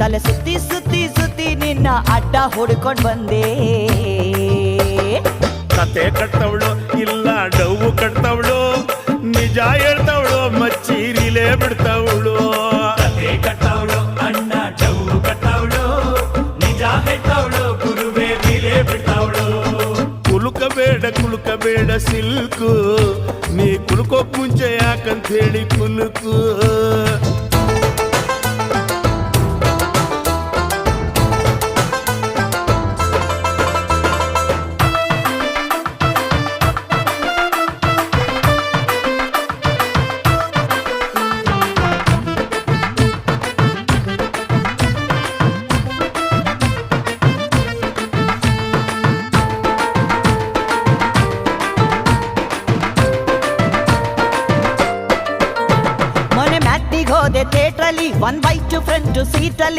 ತಲೆ ಸುತ್ತಿ ಸುತ್ತಿ ಸುತ್ತಿ ನಿನ್ನ ಅಡ್ಡ ಹುಡ್ಕೊಂಡ್ ಬಂದೆ. ಕತೆ ಕಟ್ತವಳು ಇಲ್ಲ ಡವ್ವು ಕಟ್ತವಳು, ನಿಜ ಹೇಳ್ತವಳು ಮಚ್ಚೀರಿಲೇ ಬಿಡ್ತವಳು. ಕತೆ ಕಟ್ಟವಳು ಅಣ್ಣ ಡವ್ವು ಕಟ್ಟವಳು, ನಿಜ ಹೇಳ್ತವಳು ಗುರುವೇ ವಿಲೆ ಬಿಡ್ತವಳು. ಕುಲುಕಬೇಡ ಸಿಲ್ಕು, ನೀ ಕುಲ್ಕೋಕ್ ಮುಂಚೆ ಯಾಕಂತ ಹೇಳಿ ಕುಲುಕು. ಮೊನ್ನೆ ಮ್ಯಾಟ್ನಿಗೆ ಹೋದೆ ಥಿಯೇಟ್ರಲ್ಲಿ, 1/2 ಫ್ರಂಟ್ ಸೀಟಲ್ಲಿ.